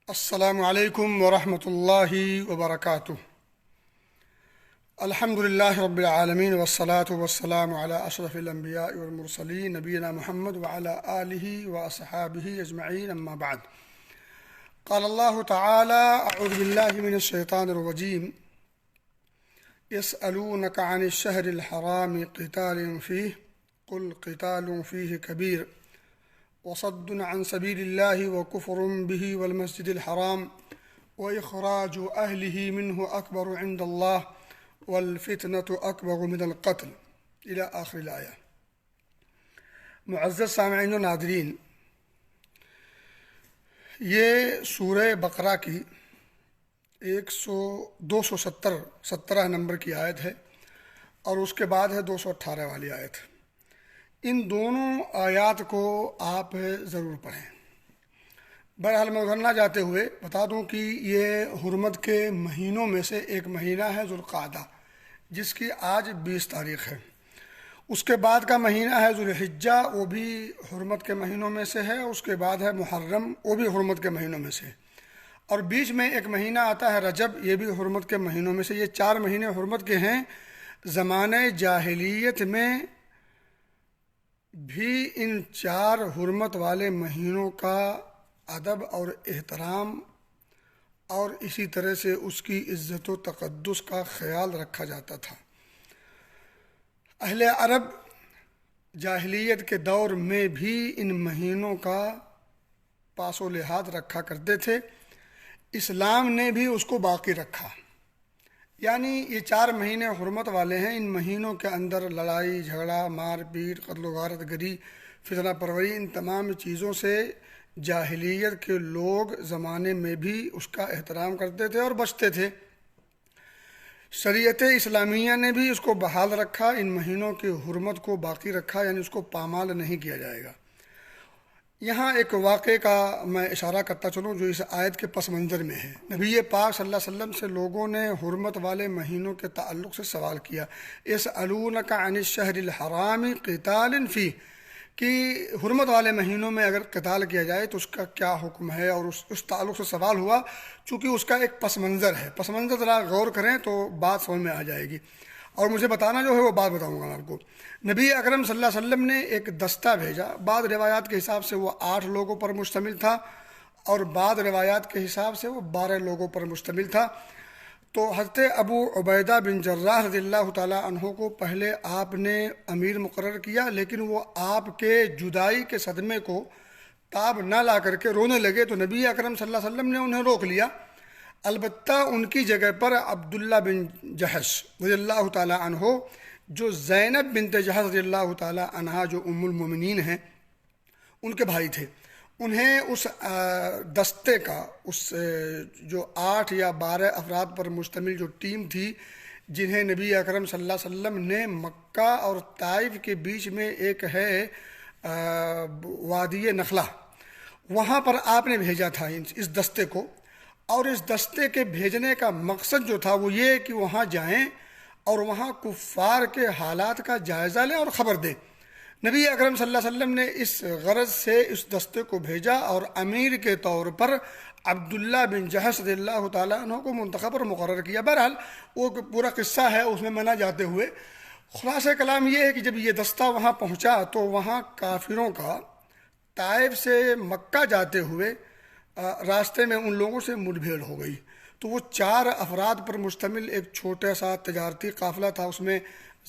السلام علیکم ورحمۃ اللہ وبرکاتہ۔ الحمد للہ رب العالمین والصلاة والسلام علی اشرف الانبیاء والمرسلین نبینا محمد وعلی آلہ واصحابہ اجمعین، اما بعد۔ قال اللہ تعالی اعوذ باللہ من الشیطان الرجیم یسألونک عن الشہر الحرام قتال فیہ قل قتال فیہ کبیر وصد عن سبیل اللہ وکفر به والمسجد الحرام واخراج اہلہ منہ اکبر عند اللہ والفتنة اکبر من القتل الی آخر الآیہ۔ معزز سامعین و ناظرین، یہ سورہ بقرہ کی 217 نمبر کی آیت ہے اور اس کے بعد ہے 218 والی آیت۔ ان دونوں آیات کو آپ ضرور پڑھیں۔ بہرحال میں ادھر نہ جاتے ہوئے بتا دوں کہ یہ حرمت کے مہینوں میں سے ایک مہینہ ہے ذوالقعدہ، جس کی آج 20 تاریخ ہے۔ اس کے بعد کا مہینہ ہے ذوالحجہ، وہ بھی حرمت کے مہینوں میں سے ہے۔ اس کے بعد ہے محرم، وہ بھی حرمت کے مہینوں میں سے ہے۔ اور بیچ میں ایک مہینہ آتا ہے رجب، یہ بھی حرمت کے مہینوں میں سے۔ یہ 4 مہینے حرمت کے ہیں۔ زمانہ جاہلیت میں بھی ان 4 حرمت والے مہینوں کا ادب اور احترام اور اسی طرح سے اس کی عزت و تقدس کا خیال رکھا جاتا تھا۔ اہل عرب جاہلیت کے دور میں بھی ان مہینوں کا پاس و لحاظ رکھا کرتے تھے۔ اسلام نے بھی اس کو باقی رکھا، یعنی یہ 4 مہینے حرمت والے ہیں۔ ان مہینوں کے اندر لڑائی جھگڑا، مار پیٹ، قتل و غارت گری، فتنہ پروری، ان تمام چیزوں سے جاہلیت کے لوگ زمانے میں بھی اس کا احترام کرتے تھے اور بچتے تھے۔ شریعت اسلامیہ نے بھی اس کو بحال رکھا، ان مہینوں کی حرمت کو باقی رکھا، یعنی اس کو پامال نہیں کیا جائے گا۔ یہاں ایک واقعے کا میں اشارہ کرتا چلوں جو اس آیت کے پس منظر میں ہے۔ نبی پاک صلی اللہ علیہ وسلم سے لوگوں نے حرمت والے مہینوں کے تعلق سے سوال کیا، یسألونک عن الشہر الحرام قتال فیہ، کہ حرمت والے مہینوں میں اگر قتال کیا جائے تو اس کا کیا حکم ہے، اور اس تعلق سے سوال ہوا چونکہ اس کا ایک پس منظر ہے۔ پس منظر ذرا غور کریں تو بات سمجھ میں آ جائے گی، اور مجھے بتانا جو ہے وہ بات بتاؤں گا میں آپ کو۔ نبی اکرم صلی اللہ علیہ وسلم نے ایک دستہ بھیجا، بعض روایات کے حساب سے وہ 8 لوگوں پر مشتمل تھا اور بعض روایات کے حساب سے وہ 12 لوگوں پر مشتمل تھا۔ تو حضرت ابو عبیدہ بن جراح رضی اللہ تعالیٰ عنہ کو پہلے آپ نے امیر مقرر کیا، لیکن وہ آپ کے جدائی کے صدمے کو تاب نہ لا کر کے رونے لگے، تو نبی اکرم صلی اللہ علیہ وسلم نے انہیں روک لیا۔ البتہ ان کی جگہ پر عبداللہ بن جحش رضی اللہ تعالیٰ عنہ، جو زینب بنت جحش رضی اللہ تعالیٰ عنہا جو ام المومنین ہیں، ان کے بھائی تھے، انہیں اس دستے کا، اس جو 8 یا 12 افراد پر مشتمل جو ٹیم تھی، جنہیں نبی اکرم صلی اللہ علیہ وسلم نے مکہ اور طائف کے بیچ میں ایک ہے وادی نخلہ، وہاں پر آپ نے بھیجا تھا اس دستے کو۔ اور اس دستے کے بھیجنے کا مقصد جو تھا وہ یہ کہ وہاں جائیں اور وہاں کفار کے حالات کا جائزہ لیں اور خبر دیں۔ نبی اکرم صلی اللہ علیہ وسلم نے اس غرض سے اس دستے کو بھیجا اور امیر کے طور پر عبداللہ بن جحش رضی اللہ تعالیٰ عنہ کو منتخب اور مقرر کیا۔ بہرحال وہ پورا قصہ ہے، اس میں نہ جاتے ہوئے خلاصہ کلام یہ ہے کہ جب یہ دستہ وہاں پہنچا تو وہاں کافروں کا طائف سے مکہ جاتے ہوئے راستے میں ان لوگوں سے مڈ بھیڑ ہو گئی۔ تو وہ 4 افراد پر مشتمل ایک چھوٹا سا تجارتی قافلہ تھا، اس میں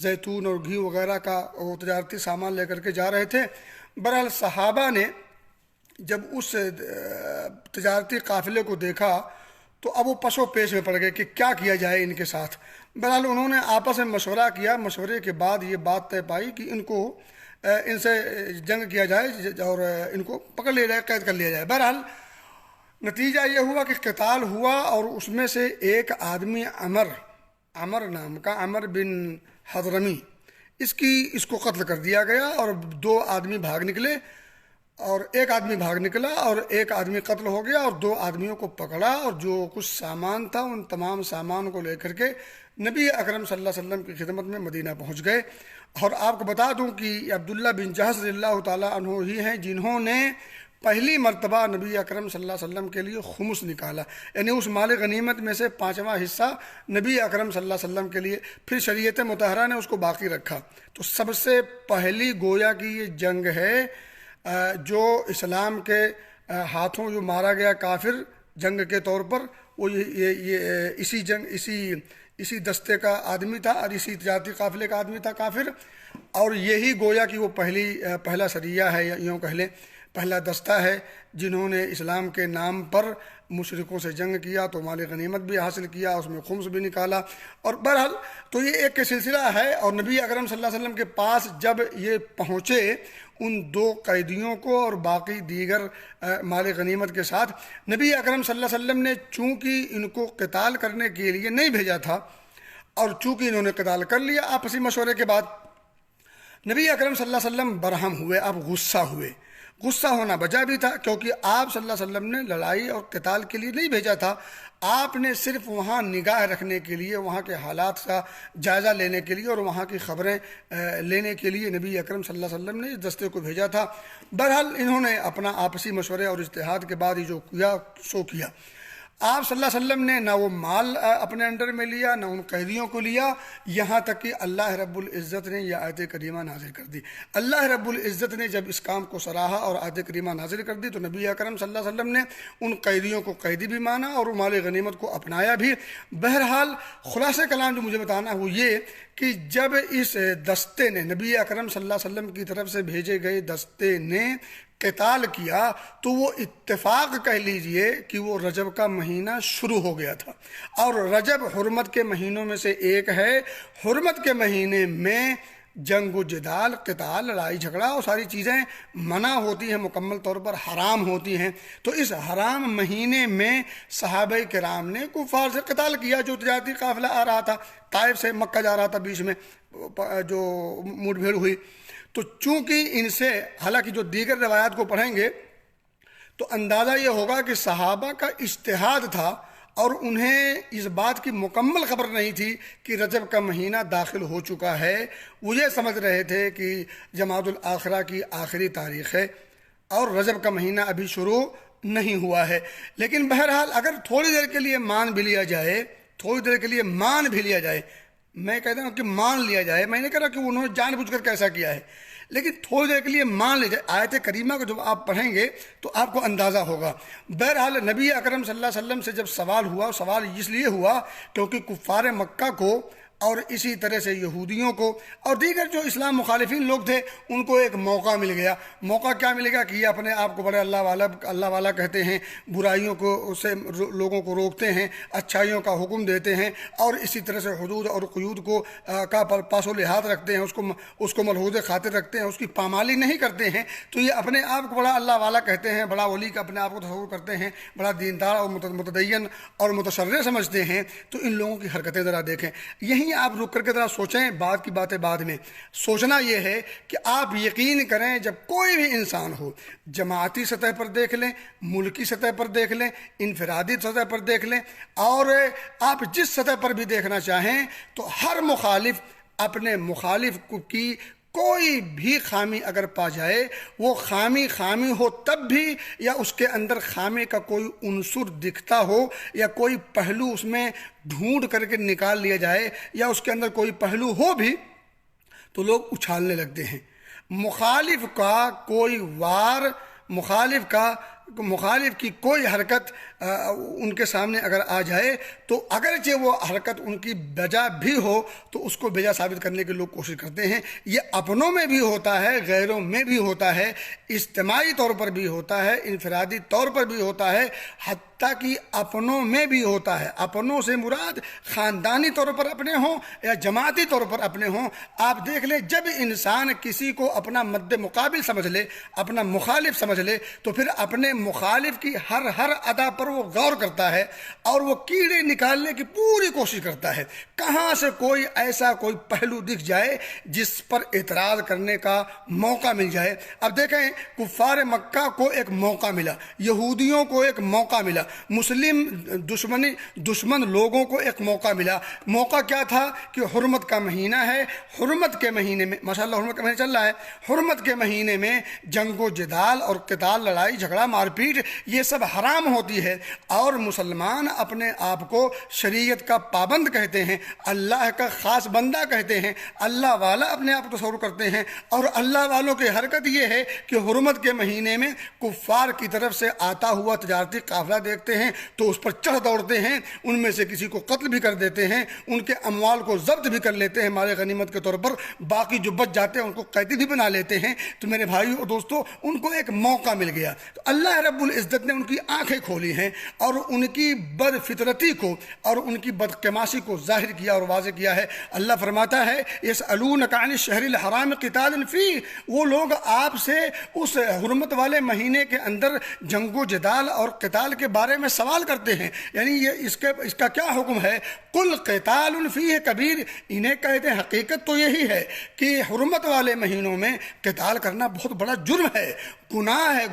زیتون اور گھی وغیرہ کا وہ تجارتی سامان لے کر کے جا رہے تھے۔ بہرحال صحابہ نے جب اس تجارتی قافلے کو دیکھا تو اب وہ پس و پیش میں پڑ گئے کہ کیا کیا جائے ان کے ساتھ۔ بہرحال انہوں نے آپس میں مشورہ کیا، مشورے کے بعد یہ بات طے پائی کہ ان سے جنگ کیا جائے اور ان کو پکڑ لیا جائے، قید کر لیا جائے۔ بہرحال نتیجہ یہ ہوا کہ قتال ہوا، اور اس میں سے ایک آدمی عمر نام کا، عمر بن حضرمی، اس کو قتل کر دیا گیا، اور 2 آدمی بھاگ نکلے، اور ایک آدمی بھاگ نکلا اور ایک آدمی قتل ہو گیا، اور 2 آدمیوں کو پکڑا، اور جو کچھ سامان تھا ان تمام سامان کو لے کر کے نبی اکرم صلی اللہ علیہ وسلم کی خدمت میں مدینہ پہنچ گئے۔ اور آپ کو بتا دوں کہ عبداللہ بن جحش رضی اللہ تعالیٰ عنہ ہی ہیں جنہوں نے پہلی مرتبہ نبی اکرم صلی اللہ علیہ وسلم کے لیے خمس نکالا، یعنی اس مال غنیمت میں سے 5واں حصہ نبی اکرم صلی اللہ علیہ وسلم کے لیے، پھر شریعت مطہرہ نے اس کو باقی رکھا۔ تو سب سے پہلی گویا کی یہ جنگ ہے جو اسلام کے ہاتھوں جو مارا گیا کافر جنگ کے طور پر، وہ یہ اسی جنگ اسی دستے کا آدمی تھا اور اسی تجارتی قافلے کا آدمی تھا کافر، اور یہی گویا کہ وہ پہلا سریہ ہے، یا یوں کہہ لیں پہلا دستہ ہے جنہوں نے اسلام کے نام پر مشرکوں سے جنگ کیا، تو مال غنیمت بھی حاصل کیا، اس میں خمس بھی نکالا۔ اور بہرحال تو یہ ایک سلسلہ ہے، اور نبی اکرم صلی اللہ علیہ وسلم کے پاس جب یہ پہنچے ان 2 قیدیوں کو اور باقی دیگر مال غنیمت کے ساتھ، نبی اکرم صلی اللہ علیہ وسلم نے چونکہ ان کو قتال کرنے کے لیے نہیں بھیجا تھا، اور چونکہ انہوں نے قتال کر لیا آپسی مشورے کے بعد، نبی اکرم صلی اللہ علیہ وسلم برہم ہوئے، اب غصہ ہوئے۔ غصہ ہونا بجا بھی تھا، کیونکہ آپ صلی اللہ علیہ وسلم نے لڑائی اور قتال کے لیے نہیں بھیجا تھا، آپ نے صرف وہاں نگاہ رکھنے کے لیے، وہاں کے حالات کا جائزہ لینے کے لیے اور وہاں کی خبریں لینے کے لیے نبی اکرم صلی اللہ علیہ وسلم نے اس دستے کو بھیجا تھا۔ بہرحال انہوں نے اپنا آپسی مشورے اور اجتہاد کے بعد یہ جو کیا سو کیا۔ آپ صلی اللہ علیہ وسلم نے نہ وہ مال اپنے انڈر میں لیا، نہ ان قیدیوں کو لیا، یہاں تک کہ اللہ رب العزت نے یہ آیت کریمہ نازل کر دی۔ اللہ رب العزت نے جب اس کام کو سراہا اور آیت کریمہ نازل کر دی، تو نبی اکرم صلی اللہ علیہ وسلم نے ان قیدیوں کو قیدی بھی مانا اور مال غنیمت کو اپنایا بھی۔ بہرحال خلاصہ کلام جو مجھے بتانا ہے وہ یہ کہ جب اس دستے نے، نبی اکرم صلی اللہ علیہ وسلم کی طرف سے بھیجے گئے دستے نے قتال کیا، تو وہ اتفاق کہہ لیجئے کہ وہ رجب کا مہینہ شروع ہو گیا تھا، اور رجب حرمت کے مہینوں میں سے ایک ہے۔ حرمت کے مہینے میں جنگ و جدال، قتال، لڑائی جھگڑا اور ساری چیزیں منع ہوتی ہیں، مکمل طور پر حرام ہوتی ہیں۔ تو اس حرام مہینے میں صحابہ کرام نے کفار سے قتال کیا، جو تجارتی قافلہ آ رہا تھا، طائف سے مکہ جا رہا تھا، بیچ میں جو مٹ بھیڑ ہوئی۔ تو چونکہ ان سے، حالانکہ جو دیگر روایات کو پڑھیں گے تو اندازہ یہ ہوگا کہ صحابہ کا اجتہاد تھا، اور انہیں اس بات کی مکمل خبر نہیں تھی کہ رجب کا مہینہ داخل ہو چکا ہے۔ وہ یہ سمجھ رہے تھے کہ جمادی الاخرہ کی آخری تاریخ ہے اور رجب کا مہینہ ابھی شروع نہیں ہوا ہے۔ لیکن بہرحال اگر تھوڑی دیر کے لیے مان بھی لیا جائے، میں کہتا ہوں کہ مان لیا جائے، میں نہیں کہہ رہا کہ انہوں نے جان بوجھ کر کیسا کیا ہے، لیکن تھوڑی دیر کے لیے مان لیا جائے، آیت کریمہ کو جب آپ پڑھیں گے تو آپ کو اندازہ ہوگا۔ بہرحال نبی اکرم صلی اللہ علیہ وسلم سے جب سوال ہوا، سوال اس لیے ہوا کیونکہ کفار مکہ کو اور اسی طرح سے یہودیوں کو اور دیگر جو اسلام مخالفین لوگ تھے ان کو ایک موقع مل گیا۔ موقع کیا ملے گا کہ یہ اپنے آپ کو بڑے اللہ والا کہتے ہیں، برائیوں کو سے لوگوں کو روکتے ہیں، اچھائیوں کا حکم دیتے ہیں، اور اسی طرح سے حدود اور قیود کو کا پاس و لحاظ رکھتے ہیں، اس کو ملحوظ خاطر رکھتے ہیں، اس کی پامالی نہیں کرتے ہیں۔ تو یہ اپنے آپ کو بڑا اللہ والا کہتے ہیں، بڑا ولی کا اپنے آپ کو تصور کرتے ہیں، بڑا دیندار اور متدین اور متشرع سمجھتے ہیں۔ تو ان لوگوں کی حرکتیں ذرا دیکھیں، یہیں آپ رک کر کے ذرا سوچیں، بعد کی باتیں بعد میں۔ سوچنا یہ ہے کہ آپ یقین کریں، جب کوئی بھی انسان ہو، جماعتی سطح پر دیکھ لیں، ملکی سطح پر دیکھ لیں، انفرادی سطح پر دیکھ لیں، اور آپ جس سطح پر بھی دیکھنا چاہیں، تو ہر مخالف اپنے مخالف کی کوئی بھی خامی اگر پا جائے، وہ خامی ہو تب بھی، یا اس کے اندر خامی کا کوئی عنصر دکھتا ہو یا کوئی پہلو اس میں ڈھونڈ کر کے نکال لیا جائے، یا اس کے اندر کوئی پہلو ہو بھی، تو لوگ اچھالنے لگتے ہیں۔ مخالف کا کوئی وار، مخالف کی کوئی حرکت ان کے سامنے اگر آ جائے، تو اگرچہ وہ حرکت ان کی بجا بھی ہو تو اس کو بجا ثابت کرنے کے لوگ کوشش کرتے ہیں۔ یہ اپنوں میں بھی ہوتا ہے، غیروں میں بھی ہوتا ہے، اجتماعی طور پر بھی ہوتا ہے، انفرادی طور پر بھی ہوتا ہے، حتیٰ کہ اپنوں میں بھی ہوتا ہے۔ اپنوں سے مراد خاندانی طور پر اپنے ہوں یا جماعتی طور پر اپنے ہوں۔ آپ دیکھ لیں، جب انسان کسی کو اپنا مد مقابل سمجھ لے، اپنا مخالف سمجھ لے، تو پھر اپنے مخالف کی ہر ادا پر وہ غور کرتا ہے اور وہ کیڑے نکالنے کی پوری کوشش کرتا ہے، کہاں سے کوئی ایسا کوئی پہلو دکھ جائے جس پر اعتراض کرنے کا موقع مل جائے۔ اب دیکھیں، کفار مکہ کو ایک موقع ملا، یہودیوں کو ایک موقع ملا، مسلم دشمن لوگوں کو ایک موقع ملا. موقع کیا تھا کہ حرمت کا مہینہ ہے, حرمت کے مہینے میں ماشاءاللہ حرمت کا مہینہ چل رہا ہے, حرمت کے مہینے میں جنگ و جدال اور قتال, لڑائی جھگڑا, مار پیٹ یہ سب حرام ہوتی ہے. اور مسلمان اپنے آپ کو شریعت کا پابند کہتے ہیں, اللہ کا خاص بندہ کہتے ہیں, اللہ والا اپنے آپ کو تصور کرتے ہیں. اور اللہ والوں کی حرکت یہ ہے کہ حرمت کے مہینے میں کفار کی طرف سے آتا ہوا تجارتی قافلہ دیکھتے ہیں تو اس پر چڑھ دوڑتے ہیں, ان میں سے کسی کو قتل بھی کر دیتے ہیں, ان کے اموال کو ضبط بھی کر لیتے ہیں مال غنیمت کے طور پر, باقی جو بچ جاتے ہیں ان کو قیدی بھی بنا لیتے ہیں. تو میرے بھائیو اور دوستو, ان کو ایک موقع مل گیا تو اللہ رب العزت نے ان کی آنکھیں کھولی ہیں اور ان کی بد فطرتی کو اور ان کی بدقماشی کو ظاہر کیا اور واضح کیا ہے. اللہ فرماتا ہے یسألونک عن الشہر الحرام قتال فیہ, وہ لوگ آپ سے اس حرمت والے مہینے کے اندر جنگ و جدال اور قتال کے بارے میں سوال کرتے ہیں, یعنی یہ اس کا کیا حکم ہے. قل قتال فیہ کبیر, انہیں کہتے ہیں حقیقت تو یہی ہے کہ حرمت والے مہینوں میں قتال کرنا بہت بڑا جرم ہے, گناہ ہے,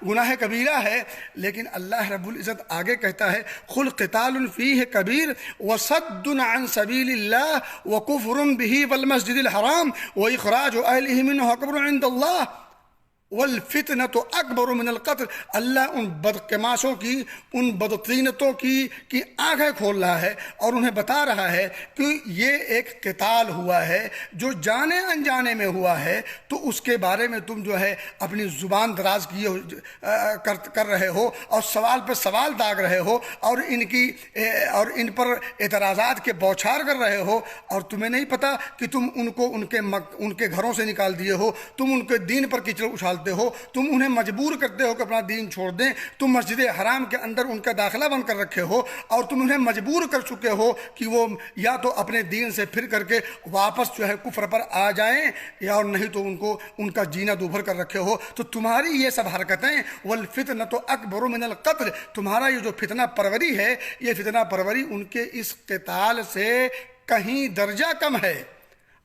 گناہ کبیرہ ہے. لیکن اللہ رب العزت آگے کہتا ہے قل قتال فیہ کبیر وصد عن سبیل اللہ وکفر بہ والمسجد الحرام واخراج اہلہ منہ اکبر عند اللہ والفتنۃ اکبر من القتل. اللہ ان بدقماشوں کی, ان بدطینتوں کی آنکھیں کھول رہا ہے اور انہیں بتا رہا ہے کہ یہ ایک قتال ہوا ہے جو جانے انجانے میں ہوا ہے, تو اس کے بارے میں تم جو ہے اپنی زبان دراز کیے کر رہے ہو اور سوال پر سوال داغ رہے ہو اور ان پر اعتراضات کے بوچھار کر رہے ہو, اور تمہیں نہیں پتا کہ تم ان کو ان کے گھروں سے نکال دیے ہو, تم ان کے دین پر کیچڑ اچھال ہو, تم انہیں مجبور کرتے ہو کہ اپنا دین چھوڑ دیں, تم مسجد حرام کے اندر ان کا داخلہ بند کر رکھے ہو اور تم انہیں مجبور کر چکے ہو کہ وہ یا تو اپنے دین سے پھر کر کے واپس جو ہے کفر پر آ جائیں یا اور نہیں تو ان کا جینا دوبھر کر رکھے ہو. تو تمہاری یہ سب حرکتیں والفتنۃ اکبر من القتل, تمہارا یہ جو فتنہ پروری ہے, یہ فتنہ پروری ان کے اس قتال سے کہیں درجہ کم ہے.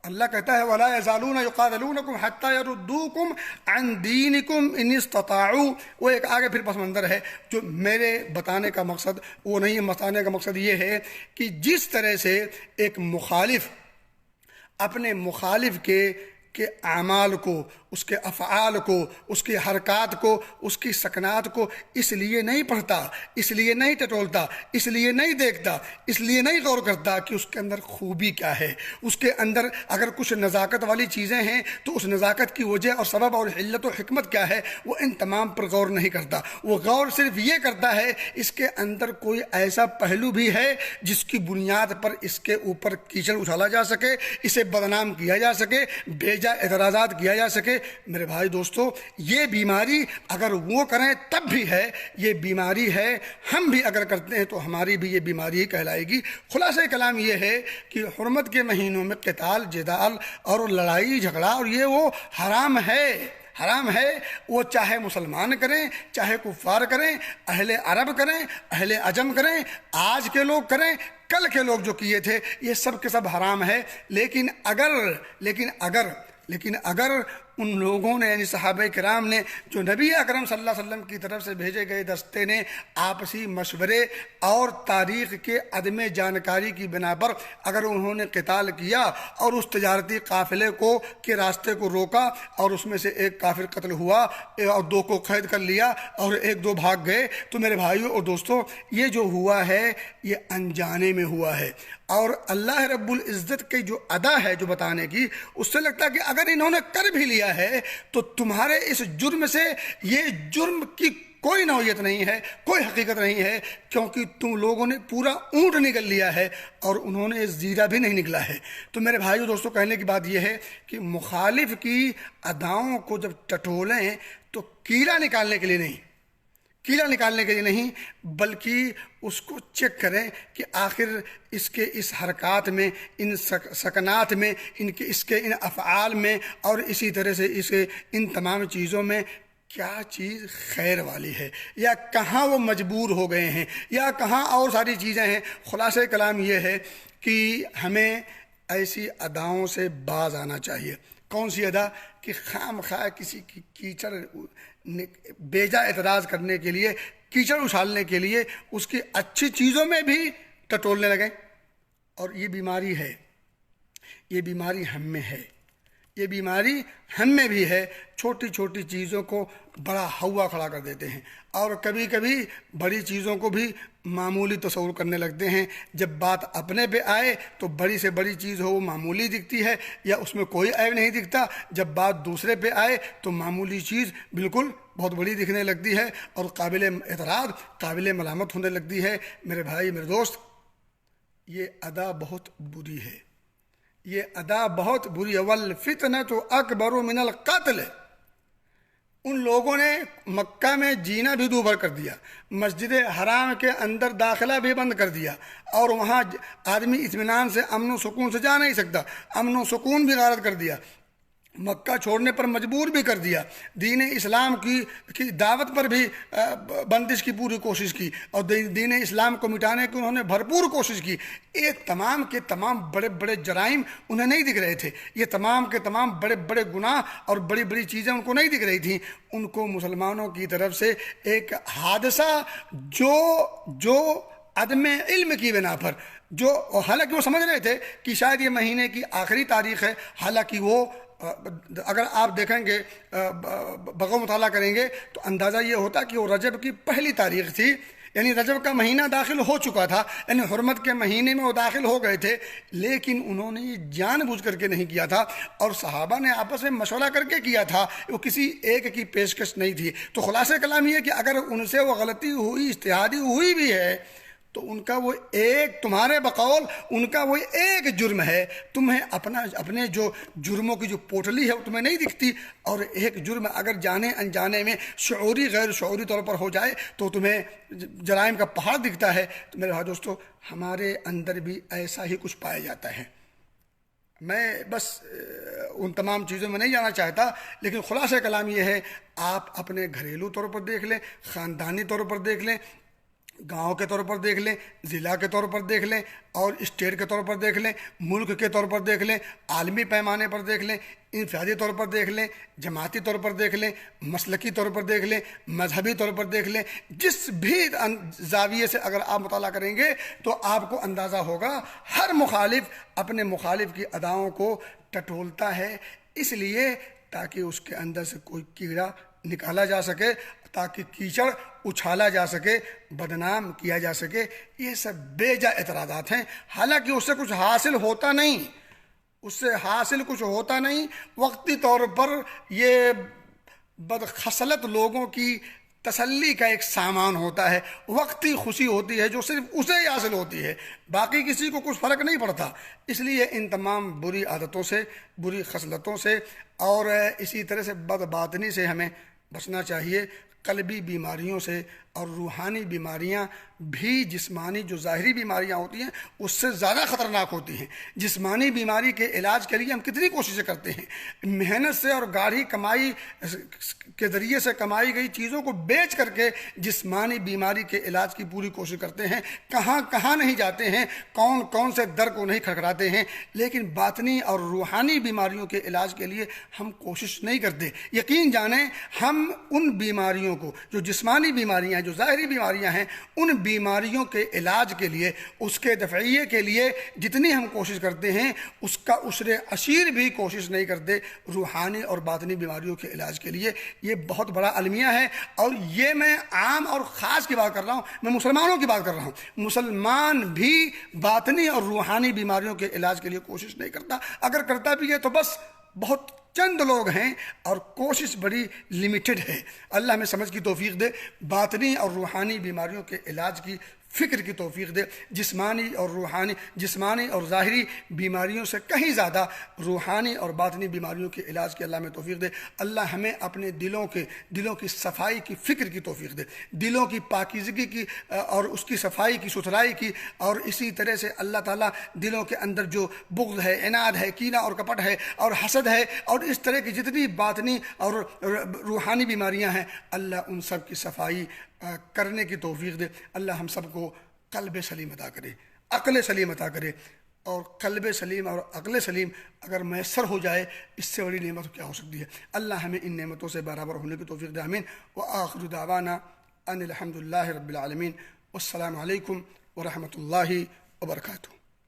اللہ کہتا ہے وَلَا يَزَالُونَ يُقَاتِلُونَكُمْ حَتَّى يَرُدُّوكُمْ عَنْ دِينِكُمْ إِنِ اسْتَطَاعُوا. وہ ایک آگے پھر پس منظر ہے جو میرے بتانے کا مقصد وہ نہیں ہے. بتانے کا مقصد یہ ہے کہ جس طرح سے ایک مخالف اپنے مخالف کے اعمال کو, اس کے افعال کو, اس کی حرکات کو, اس کی سکنات کو اس لیے نہیں پڑھتا, اس لیے نہیں ٹٹولتا, اس لیے نہیں دیکھتا, اس لیے نہیں غور کرتا کہ اس کے اندر خوبی کیا ہے, اس کے اندر اگر کچھ نزاکت والی چیزیں ہیں تو اس نزاکت کی وجہ اور سبب اور علت و حکمت کیا ہے, وہ ان تمام پر غور نہیں کرتا. وہ غور صرف یہ کرتا ہے اس کے اندر کوئی ایسا پہلو بھی ہے جس کی بنیاد پر اس کے اوپر کیچڑ اچھالا جا سکے, اسے بدنام کیا جا سکے, بیجا اعتراضات کیا جا سکے. میرے بھائی دوستو, یہ بیماری اگر وہ کریں تب بھی ہے, یہ بیماری ہے, ہم بھی اگر کرتے ہیں تو ہماری بھی یہ بیماری ہی کہلائے گی. خلاصہ کلام یہ ہے کہ حرمت کے مہینوں میں قتال جدال اور لڑائی جھگڑا اور یہ وہ حرام ہے, حرام ہے. وہ چاہے مسلمان کریں, چاہے کفار کریں, اہل عرب کریں, اہل عجم کریں, آج کے لوگ کریں, کل کے لوگ جو کیے تھے, یہ سب کے سب حرام ہے. لیکن اگر ان لوگوں نے یعنی صحابہ کرام نے جو نبی اکرم صلی اللہ علیہ وسلم کی طرف سے بھیجے گئے دستے نے آپسی مشورے اور تاریخ کے عدم جانکاری کی بنا پر اگر انہوں نے قتال کیا اور اس تجارتی قافلے کے راستے کو روکا اور اس میں سے ایک کافر قتل ہوا اور 2 کو قید کر لیا اور 1-2 بھاگ گئے, تو میرے بھائیوں اور دوستوں یہ جو ہوا ہے یہ انجانے میں ہوا ہے. اور اللہ رب العزت کی جو ادا ہے جو بتانے کی, اس سے لگتا ہے کہ اگر انہوں نے کر بھی لیا ہے تو تمہارے اس جرم سے یہ جرم کی کوئی نوعیت نہیں ہے, کوئی حقیقت نہیں ہے, کیونکہ تم لوگوں نے پورا اونٹ نگل لیا ہے اور انہوں نے زیرہ بھی نہیں نگلا ہے. تو میرے بھائیو دوستو کہنے کی بات یہ ہے کہ مخالف کی اداؤں کو جب ٹٹولیں تو کیڑا نکالنے کے لیے نہیں بلکہ اس کو چیک کریں کہ آخر اس کے اس حرکات میں, ان سکنات میں, اس کے ان افعال میں اور اسی طرح سے ان تمام چیزوں میں کیا چیز خیر والی ہے, یا کہاں وہ مجبور ہو گئے ہیں, یا کہاں اور ساری چیزیں ہیں. خلاصہ کلام یہ ہے کہ ہمیں ایسی اداؤں سے باز آنا چاہیے. کون سی ادا کہ خام خواہ کسی کی کیچڑ بیجا اعتراض کرنے کے لیے کیچڑ اچھالنے کے لیے اس کی اچھی چیزوں میں بھی ٹٹولنے لگے. اور یہ بیماری ہے، یہ بیماری ہم میں ہے، یہ بیماری ہم میں بھی ہے. چھوٹی چھوٹی چیزوں کو بڑا ہوا کھڑا کر دیتے ہیں، اور کبھی کبھی بڑی چیزوں کو بھی معمولی تصور کرنے لگتے ہیں. جب بات اپنے پہ آئے تو بڑی سے بڑی چیز ہو وہ معمولی دکھتی ہے یا اس میں کوئی عیب نہیں دکھتا. جب بات دوسرے پہ آئے تو معمولی چیز بالکل بہت بڑی دکھنے لگتی ہے اور قابل اعتراض، قابل ملامت ہونے لگتی ہے. میرے بھائی، میرے دوست، یہ ادا بہت بری ہے، یہ ادا بہت بری ہے. والفتنۃ اکبر من القتل. ان لوگوں نے مکہ میں جینا بھی دوبھر کر دیا، مسجد حرام کے اندر داخلہ بھی بند کر دیا، اور وہاں آدمی اطمینان سے امن و سکون سے جا نہیں سکتا، امن و سکون بھی غارت کر دیا، مکہ چھوڑنے پر مجبور بھی کر دیا. دین اسلام کی دعوت پر بھی بندش کی پوری کوشش کی، اور دین اسلام کو مٹانے کی انہوں نے بھرپور کوشش کی. یہ تمام کے تمام بڑے بڑے جرائم انہیں نہیں دکھ رہے تھے، یہ تمام کے تمام بڑے بڑے گناہ اور بڑی بڑی چیزیں ان کو نہیں دکھ رہی تھیں. ان کو مسلمانوں کی طرف سے ایک حادثہ جو عدم علم کی بنا پر، جو حالانکہ وہ سمجھ رہے تھے کہ شاید یہ مہینے کی آخری تاریخ ہے، حالانکہ وہ اگر آپ دیکھیں گے بغور مطالعہ کریں گے تو اندازہ یہ ہوتا کہ وہ رجب کی پہلی تاریخ تھی، یعنی رجب کا مہینہ داخل ہو چکا تھا، یعنی حرمت کے مہینے میں وہ داخل ہو گئے تھے. لیکن انہوں نے یہ جان بوجھ کر کے نہیں کیا تھا، اور صحابہ نے آپس میں مشورہ کر کے کیا تھا، وہ کسی ایک کی پیشکش نہیں تھی. تو خلاصہ کلام یہ ہے کہ اگر ان سے وہ غلطی ہوئی، اجتہادی ہوئی بھی ہے، تو ان کا وہ ایک، تمہارے بقول ان کا وہ ایک جرم ہے. تمہیں اپنے جو جرموں کی جو پوٹلی ہے وہ تمہیں نہیں دکھتی، اور ایک جرم اگر جانے انجانے میں شعوری غیر شعوری طور پر ہو جائے تو تمہیں جرائم کا پہاڑ دکھتا ہے. تو میرے بھائی دوستو، ہمارے اندر بھی ایسا ہی کچھ پایا جاتا ہے. میں بس ان تمام چیزوں میں نہیں جانا چاہتا، لیکن خلاصہ کلام یہ ہے، آپ اپنے گھریلو طور پر دیکھ لیں، خاندانی طور پر دیکھ لیں، گاؤں کے طور پر دیکھ لیں، ضلع کے طور پر دیکھ لیں، اور اسٹیٹ کے طور پر دیکھ لیں، ملک کے طور پر دیکھ لیں، عالمی پیمانے پر دیکھ لیں، انفرادی طور پر دیکھ لیں، جماعتی طور پر دیکھ لیں، مسلکی طور پر دیکھ لیں، مذہبی طور پر دیکھ لیں. جس بھی زاویے سے اگر آپ مطالعہ کریں گے تو آپ کو اندازہ ہوگا ہر مخالف اپنے مخالف کی اداؤں کو ٹٹولتا ہے، اس لیے تاکہ اس کے اندر سے کوئی کیڑا نکالا جا سکے، تاکہ کیچڑ اچھالا جا سکے، بدنام کیا جا سکے. یہ سب بے جا اعتراضات ہیں، حالانکہ اس سے کچھ حاصل ہوتا نہیں، اس سے حاصل کچھ ہوتا نہیں. وقتی طور پر یہ بدخصلت لوگوں کی تسلی کا ایک سامان ہوتا ہے، وقتی خوشی ہوتی ہے جو صرف اسے ہی حاصل ہوتی ہے، باقی کسی کو کچھ فرق نہیں پڑتا. اس لیے ان تمام بری عادتوں سے، بری خصلتوں سے، اور اسی طرح سے بد باطنی سے ہمیں بچنا چاہیے. قلبی بیماریوں سے اور روحانی بیماریاں بھی جسمانی جو ظاہری بیماریاں ہوتی ہیں اس سے زیادہ خطرناک ہوتی ہیں. جسمانی بیماری کے علاج کے لیے ہم کتنی کوششیں کرتے ہیں، محنت سے اور گاڑھی کمائی کے ذریعے سے کمائی گئی چیزوں کو بیچ کر کے جسمانی بیماری کے علاج کی پوری کوشش کرتے ہیں، کہاں کہاں نہیں جاتے ہیں، کون کون سے در کو نہیں کھٹکھٹاتے ہیں، لیکن باطنی اور روحانی بیماریوں کے علاج کے لیے ہم کوشش نہیں کرتے. یقین جانیں، ہم ان بیماریوں کو جو جسمانی بیماریاں جو ظاہری بیماریاں ہیں، ان بیماریوں کے علاج کے لیے، اس کے دفعیے کے لیے جتنی ہم کوشش کرتے ہیں اس کا عشر عشیر بھی کوشش نہیں کرتے روحانی اور باطنی بیماریوں کے علاج کے لیے. یہ بہت بڑا المیہ ہے، اور یہ میں عام اور خاص کی بات کر رہا ہوں، میں مسلمانوں کی بات کر رہا ہوں. مسلمان بھی باطنی اور روحانی بیماریوں کے علاج کے لیے کوشش نہیں کرتا، اگر کرتا بھی ہے تو بس بہت چند لوگ ہیں، اور کوشش بڑی لمیٹڈ ہے. اللہ ہمیں سمجھ کی توفیق دے، باطنی اور روحانی بیماریوں کے علاج کی فکر کی توفیق دے. جسمانی اور ظاہری بیماریوں سے کہیں زیادہ روحانی اور باطنی بیماریوں کے علاج کی اللہ ہمیں توفیق دے. اللہ ہمیں اپنے دلوں کی صفائی کی فکر کی توفیق دے، دلوں کی پاکیزگی کی اور اس کی صفائی کی، ستھرائی کی. اور اسی طرح سے اللہ تعالیٰ دلوں کے اندر جو بغض ہے، عناد ہے، کینہ اور کپٹ ہے اور حسد ہے اور اس طرح کی جتنی باطنی اور روحانی بیماریاں ہیں، اللہ ان سب کی صفائی کرنے کی توفیق دے. اللہ ہم سب کو قلب سلیم عطا کرے، عقل سلیم عطا کرے. اور قلب سلیم اور عقل سلیم اگر میسر ہو جائے، اس سے بڑی نعمت کیا ہو سکتی ہے. اللہ ہمیں ان نعمتوں سے برابر ہونے کی توفیق دے. آمین. وآخر دعوانا ان الحمد للہ رب العالمین. والسلام علیکم ورحمۃ اللہ وبرکاتہ.